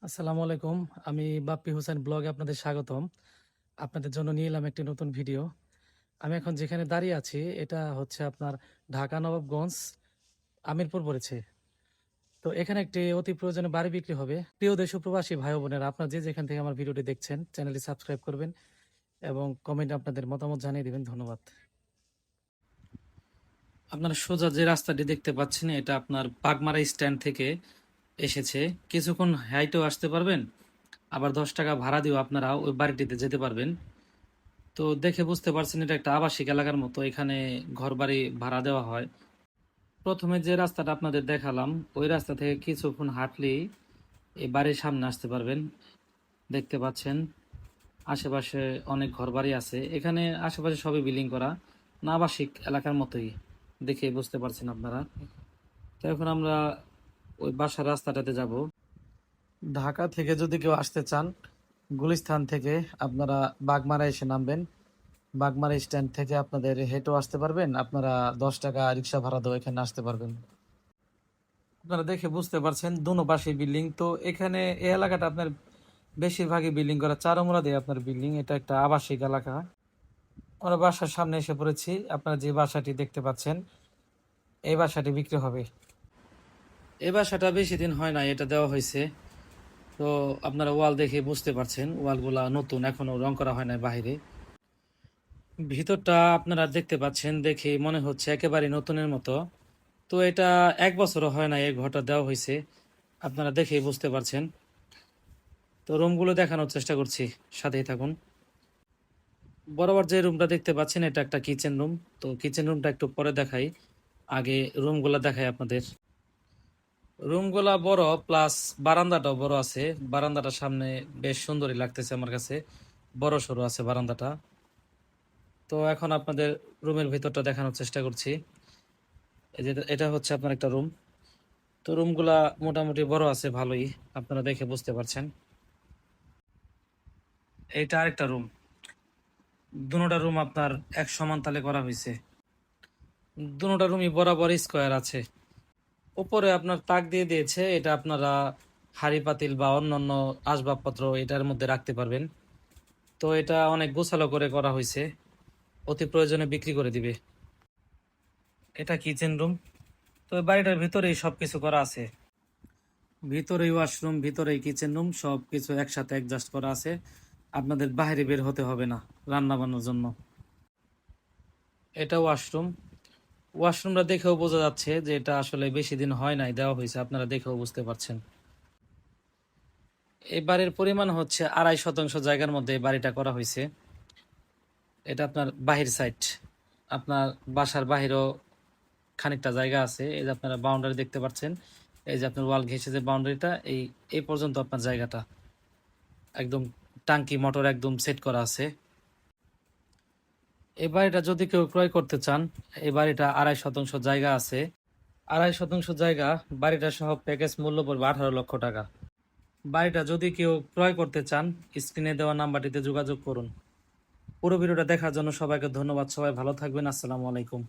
আসসালামু আলাইকুম। আমি বাপ্পি হোসেন ব্লগে আপনাদের স্বাগতম। আপনাদের জন্য নিয়ে এলাম একটি নতুন ভিডিও। আমি এখন যেখানে দাঁড়িয়ে আছি এটা হচ্ছে আপনার ঢাকা নবাবগঞ্জ আমিরপুর পড়েছে। তো এখানে একটি অতি প্রয়োজনীয় বাড়ি বিক্রি হবে। প্রিয় দেশ ও প্রবাসী ভাই ও বোনেরা, আপনারা যে যেখান থেকে আমার ভিডিওটি দেখছেন চ্যানেলটি সাবস্ক্রাইব করবেন এবং কমেন্টে আপনাদের মতামত জানিয়ে দিবেন। ধন্যবাদ। আপনারা সোজা যে রাস্তাটি দেখতে পাচ্ছেন এটা আপনার বাগমারা স্ট্যান্ড থেকে এসেছে। কিছুক্ষণ হাইটেও আসতে পারবেন, আবার 10 টাকা ভাড়া দিয়েও আপনারা ওই বাড়িটিতে যেতে পারবেন। তো দেখে বুঝতে পারছেন এটা একটা আবাসিক এলাকার মতো, এখানে ঘরবাড়ি ভাড়া দেওয়া হয়। প্রথমে যে রাস্তাটা আপনাদের দেখালাম ওই রাস্তা থেকে কিছুক্ষণ হাঁটলেই এই বাড়ির সামনে আসতে পারবেন। দেখতে পাচ্ছেন আশেপাশে অনেক ঘরবাড়ি আছে, এখানে আশেপাশে সবই বিল্ডিং করা, না আবাসিক এলাকার মতোই, দেখে বুঝতে পারছেন আপনারা। তো এখন আমরা ওই বাসার রাস্তাটাতে যাব। ঢাকা থেকে যদি কেউ আসতে চান, গুলিস্তান থেকে আপনারা বাগমারা এসে নামবেন। বাগমারা স্ট্যান্ড থেকে আপনাদের হেঁটেও আসতে পারবেন, আপনারা 10 টাকা রিক্সা ভাড়া দিয়ে এখানে আসতে পারবেন। আপনারা দেখে বুঝতে পারছেন দুনো পাশে বিল্ডিং। তো এখানে এই এলাকাটা আপনার বেশিরভাগই বিল্ডিং করা, চারমুরা দিয়ে আপনার বিল্ডিং। এটা একটা আবাসিক এলাকা। আমরা বাসার সামনে এসে পড়েছি। আপনারা যে বাসাটি দেখতে পাচ্ছেন এই বাসাটি বিক্রি হবে। এই বাসাটা বেশি দিন হয় না, এটা দেওয়া হয়েছে। তো আপনারা ওয়াল দেখে বুঝতে পারছেন ওয়ালগুলা নতুন, এখনো রং করা হয় না বাহিরে। ভিতরটা আপনারা দেখতে পাচ্ছেন, দেখে মনে হচ্ছে একেবারে নতুনের মতো। তো এটা 1 বছরও হয় না এই ঘরটা দেওয়া হয়েছে, আপনারা দেখেই বুঝতে পারছেন। তো রুমগুলো দেখানোর চেষ্টা করছি, সাথেই থাকুন। বরাবর যে রুমটা দেখতে পাচ্ছেন এটা একটা কিচেন রুম। তো কিচেন রুমটা একটু পরে দেখাই, আগে রুমগুলো দেখাই আপনাদের। রুমগুলা বড়, প্লাস বারান্দাটাও বড় আছে। বারান্দাটার সামনে বেশ সুন্দরই লাগতেছে আমার কাছে, বড় সড়ো আছে বারান্দাটা। তো এখন আপনাদের রুমের ভিতরটা দেখানোর চেষ্টা করছি। এই যে এটা হচ্ছে আপনার একটা রুম। তো রুমগুলা মোটামুটি বড় আছে ভালোই, আপনারা দেখে বুঝতে পারছেন। এইটা আরেকটা রুম। দুটোটা রুম আপনার এক সমান তালে করা হয়েছে। দুটোটা রুমই বরাবর স্কোয়ার আছে। উপরে আপনার তাক দিয়ে দিয়েছে, এটা আপনারা হাঁড়ি পাতিল বা অন্যান্য আসবাবপত্র এটার মধ্যে রাখতে পারবেন। তো এটা অনেক গোছালো করে করা হয়েছে, অতি প্রয়োজনে বিক্রি করে দিবে। এটা কিচেন রুম। তো এই বাড়িটার ভিতরেই সবকিছু করা আছে, ভিতরেই ওয়াশরুম, ভিতরেই কিচেন রুম, সবকিছু একসাথে অ্যাডজাস্ট করা আছে। আপনাদের বাইরে বের হতে হবে না রান্না বান্নার জন্য। এটা ওয়াশরুম। ওয়াশরুমটা দেখেও বোঝা যাচ্ছে যে এটা আসলে বেশি দিন হয় নাই দেওয়া হয়েছে, আপনারা দেখেও বুঝতে পারছেন। এই বাড়ির পরিমাণ হচ্ছে 2.5 শতাংশ জায়গার মধ্যে এই বাড়িটা করা হয়েছে। এটা আপনার বাহির সাইড, আপনার বাসার বাহিরেও খানিকটা জায়গা আছে। এই যে আপনারা বাউন্ডারি দেখতে পাচ্ছেন, এই যে আপনার ওয়াল ঘেঁষে যে বাউন্ডারিটা, এই পর্যন্ত আপনার জায়গাটা একদম টাঙ্কি মোটর একদম সেট করা আছে। এই বাড়িটা যদি কেউ ক্রয় করতে চান, এই বাড়িটা 2.5 শতাংশ জায়গা আছে। 2.5 শতাংশ জায়গা, বাড়িটা সহ প্যাকেজ মূল্য পড়বে 18 লক্ষ টাকা। বাড়িটা যদি কেউ ক্রয় করতে চান, স্ক্রিনে দেওয়া নাম্বারটিতে যোগাযোগ করুন। পুরো ভিডিওটা দেখার জন্য সবাইকে ধন্যবাদ। সবাই ভালো থাকবেন। আসসালামু আলাইকুম।